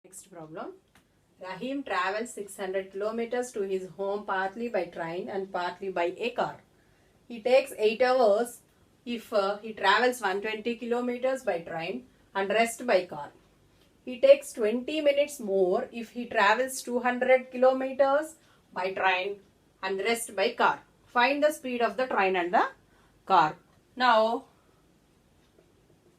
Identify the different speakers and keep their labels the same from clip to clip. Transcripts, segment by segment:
Speaker 1: Next problem. Rahim travels 600 kilometers to his home partly by train and partly by a car. He takes 8 hours if he travels 120 kilometers by train and rest by car. He takes 20 minutes more if he travels 200 kilometers by train and rest by car. Find the speed of the train and the car. Now,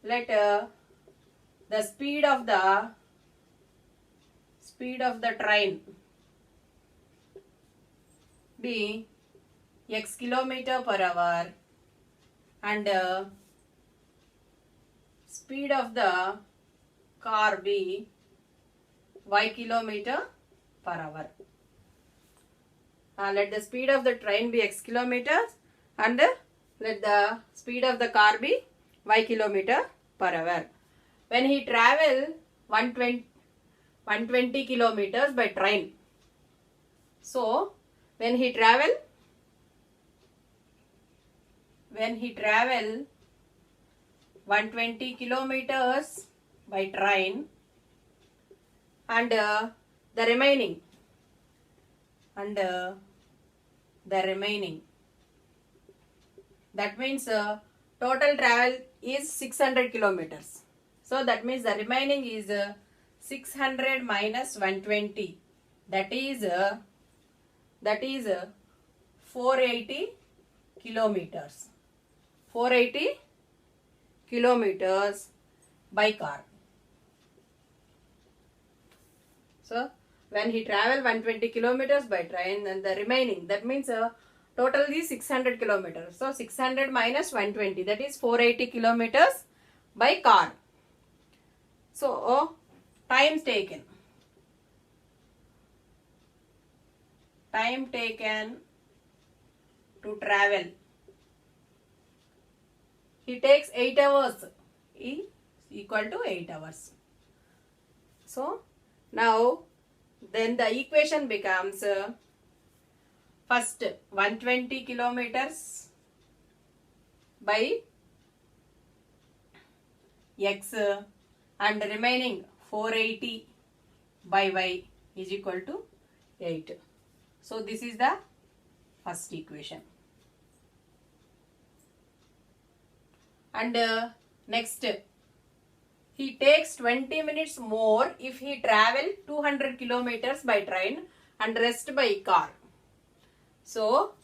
Speaker 1: let the speed of the train be x kilometer per hour and speed of the car be y kilometer per hour. Let the speed of the train be x kilometers and let the speed of the car be y kilometer per hour. When he travel 120 kilometers by train. So, when he travel 120 kilometers by train and the remaining that means total travel is 600 kilometers. So that means the remaining is 600 minus 120, that is 480 kilometers. 480 kilometers by car. So when he travel 120 kilometers by train and the remaining, that means total is 600 kilometers. So 600 minus 120, that is 480 kilometers by car. So time taken to travel. He takes 8 hours. E equal to 8 hours. So now then the equation becomes first 120 kilometers by x and remaining 480 by y is equal to 8. So this is the first equation. And next, he takes 20 minutes more if he travel 200 kilometers by train and rest by car. So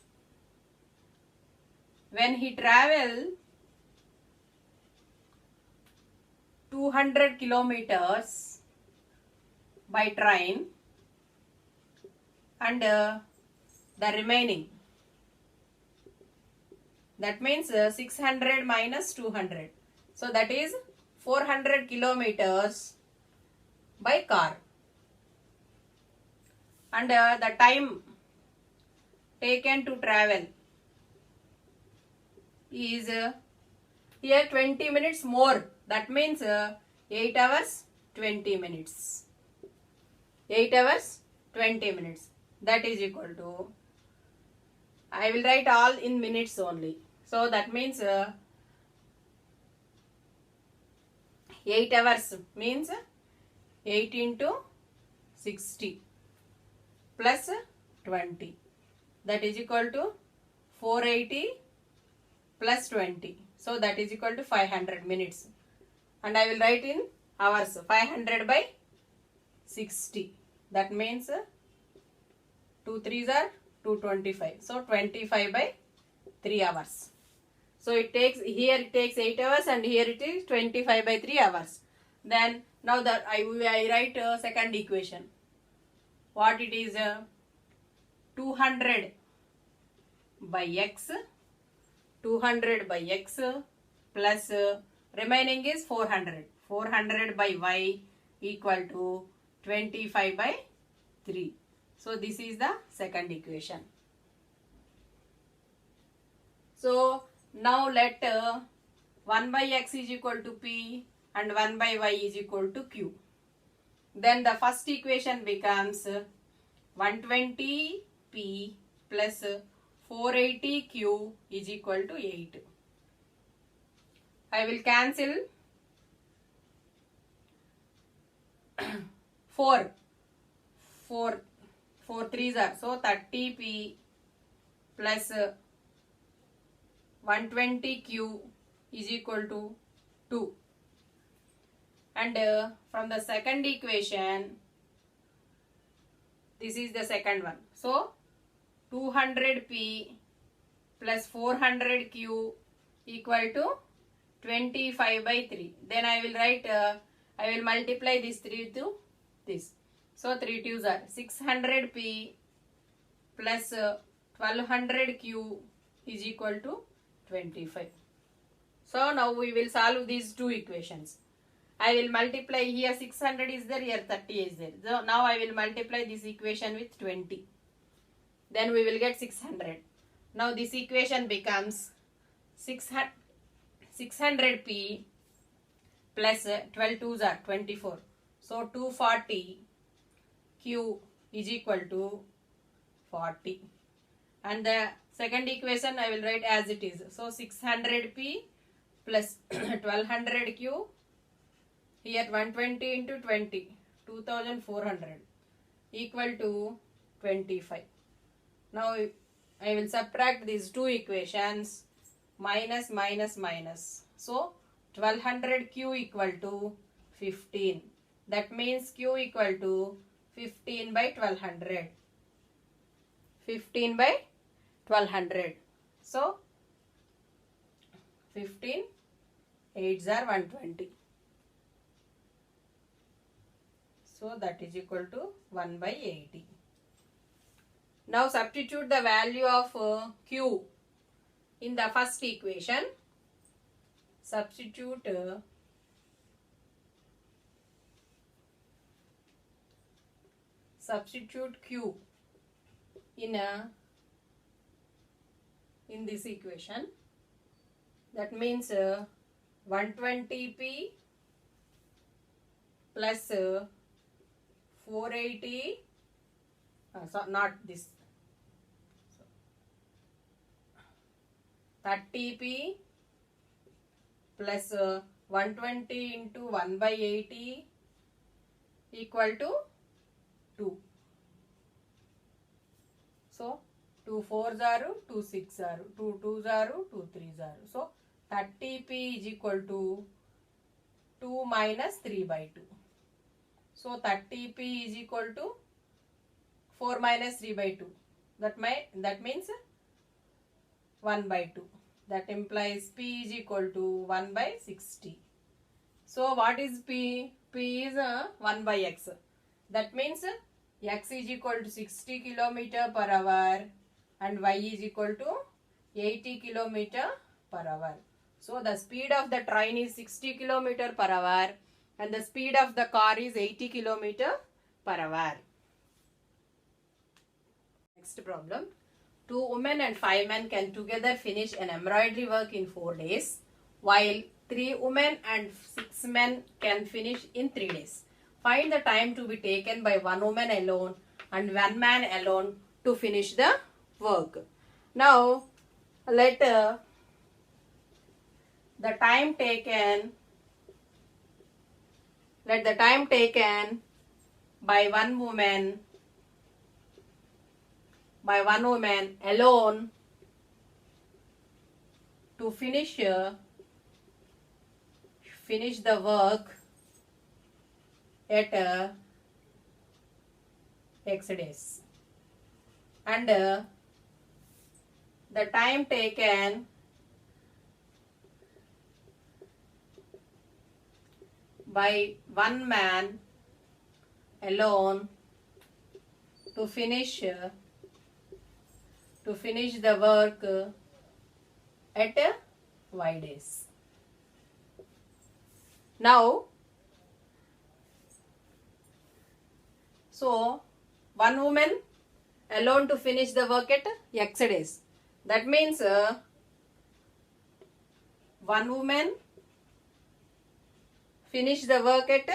Speaker 1: when he travel 200 kilometers by train and the remaining, that means 600 minus 200, so that is 400 kilometers by car, and the time taken to travel is here 20 minutes more, that means 8 hours 20 minutes. 8 hours 20 minutes, that is equal to, I will write all in minutes only. So that means 8 hours means 8 into 60 plus 20, that is equal to 480 plus 20. So that is equal to 500 minutes. And I will write in hours. 500 by 60. That means 2 3s are 225. So 25 by 3 hours. So it takes, here it takes 8 hours and here it is 25 by 3 hours. Then now that I write second equation. What it is? 200 by x. 200 by x plus remaining is 400. 400 by y equal to 25 by 3. So this is the second equation. So now let 1 by x is equal to p and 1 by y is equal to q. Then the first equation becomes 120p plus 480q is equal to 8. I will cancel 4 4 4 3s are, so 30p plus 120q is equal to 2. And from the second equation, this is the second one, so 200p plus 400q equal to 25 by 3. Then I will write, I will multiply this 3 to this. So 3 2s are 600p plus 1200q is equal to 25. So now we will solve these two equations. I will multiply, here 600 is there, here 30 is there. So now I will multiply this equation with 20. Then we will get 600. Now this equation becomes 600p plus 12 2s are 24. So 240 q is equal to 40. And the second equation I will write as it is. So 600p plus 1200q, here 120 into 20, 2400 equal to 25. Now I will subtract these two equations, minus minus minus. So 1200q equal to 15. That means q equal to 15 by 1200. 15 by 1200. So 15 8s are 120. So that is equal to 1 by 80. Now substitute the value of q in the first equation. Substitute q in this equation. That means 120p plus 480, so not this, 30p plus 120 into 1 by 80 equal to 2. So 2 4s are, 2 6 are, 2 2s are, 2 3s are. So 30p is equal to 2 minus 3 by 2. So 30p is equal to 4 minus 3 by 2. That means 1 by 2. That implies p is equal to 1 by 60. So what is p? P is 1 by x. That means x is equal to 60 km per hour and y is equal to 80 km per hour. So the speed of the train is 60 km per hour and the speed of the car is 80 km per hour. Next problem. 2 women and 5 men can together finish an embroidery work in 4 days, while 3 women and 6 men can finish in 3 days. Find the time to be taken by 1 woman alone and 1 man alone to finish the work. Now, let the time taken by one woman alone to finish the work at X days, and the time taken by one man alone to finish the work at Y days. Now, so one woman alone to finish the work at X days. That means one woman finish the work at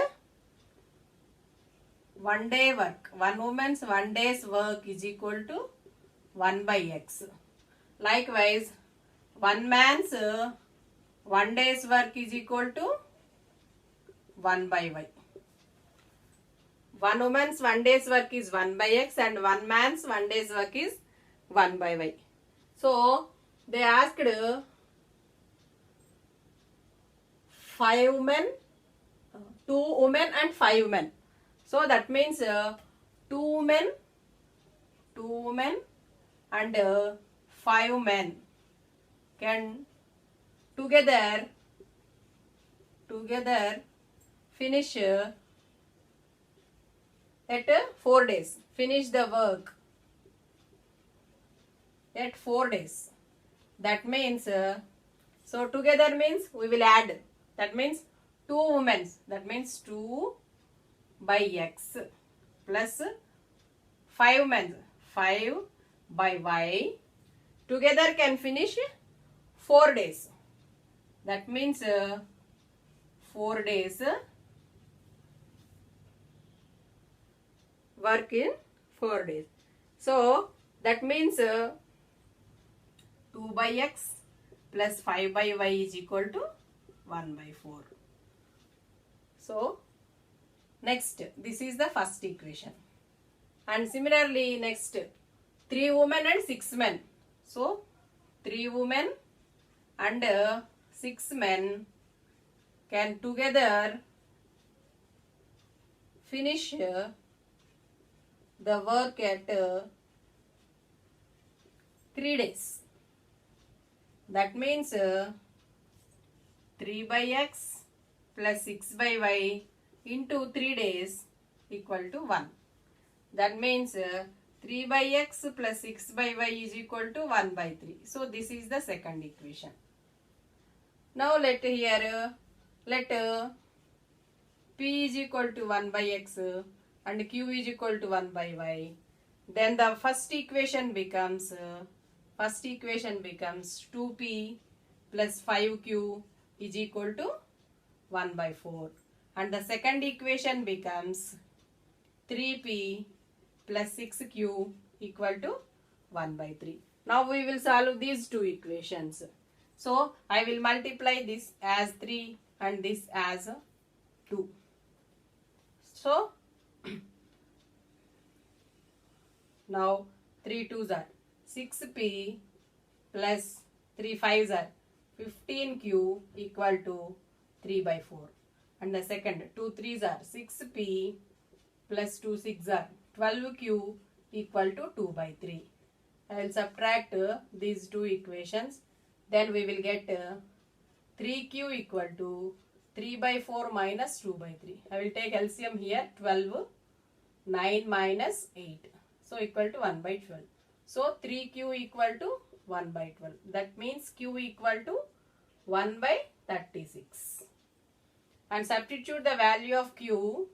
Speaker 1: 1 day work. One woman's 1 day's work is equal to 1 by X. Likewise, one man's 1 day's work is equal to 1 by Y. one woman's 1 day's work is 1 by X and one man's 1 day's work is 1 by Y. So they asked 5 men, 2 women and 5 men. So that means 2 men and 5 men can together finish at 4 days. Finish the work at 4 days. That means so together means we will add. That means 2 women. That means 2 by X plus 5 men. 5 by Y. Together can finish 4 days. That means 4 days work in 4 days. So that means 2 by X plus 5 by Y is equal to 1 by 4. So next, this is the first equation. And similarly next, 3 women and 6 men. So 3 women and 6 men can together finish the work at 3 days. That means 3 by X plus 6 by Y into 3 days equal to 1. That means 3 by X plus 6 by Y is equal to 1 by 3. So this is the second equation. Now let P is equal to 1 by X and Q is equal to 1 by Y. Then the first equation becomes 2P plus 5Q is equal to 1 by 4. And the second equation becomes 3P plus 6Q equal to 1 by 3. Now we will solve these two equations. So I will multiply this as 3 and this as 2. So now 3 2s are 6P plus 3 5s are 15Q equal to 3 by 4. And the second 2 3s are 6P plus 2 6 are 12Q equal to 2 by 3. I will subtract these two equations. Then we will get 3Q equal to 3 by 4 minus 2 by 3. I will take LCM here. 12, 9 minus 8. So equal to 1 by 12. So 3Q equal to 1 by 12. That means Q equal to 1 by 36. And substitute the value of Q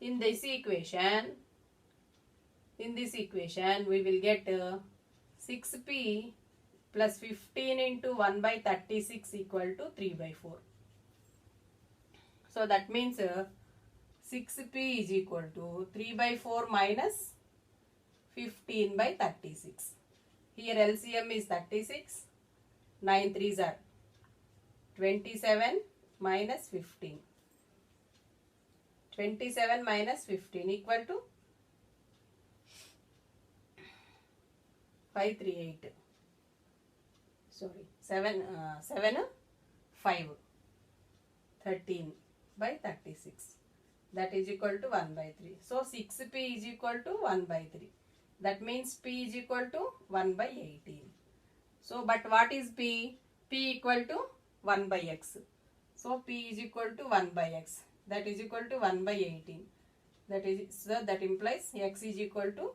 Speaker 1: in this equation. In this equation we will get 6P plus 15 into 1 by 36 equal to 3 by 4. So that means 6P is equal to 3 by 4 minus 15 by 36. Here LCM is 36. 9 3s are 27 minus 15. 27 minus 15 equal to 538. Sorry, 7 5 13 by 36. That is equal to 1 by 3. So 6P is equal to 1 by 3. That means P is equal to 1 by 18. So but what is P? P equal to 1 by X. So P is equal to 1 by X. That is equal to 1 by 18. That implies X is equal to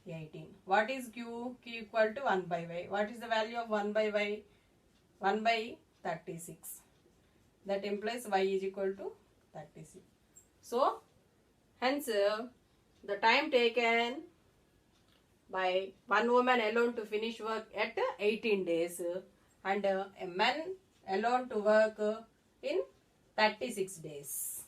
Speaker 1: 18. What is Q? Q equal to 1 by Y. What is the value of 1 by Y? 1 by 36. That implies Y is equal to 36. So hence the time taken by one woman alone to finish work at 18 days and a man alone to work in 36 days.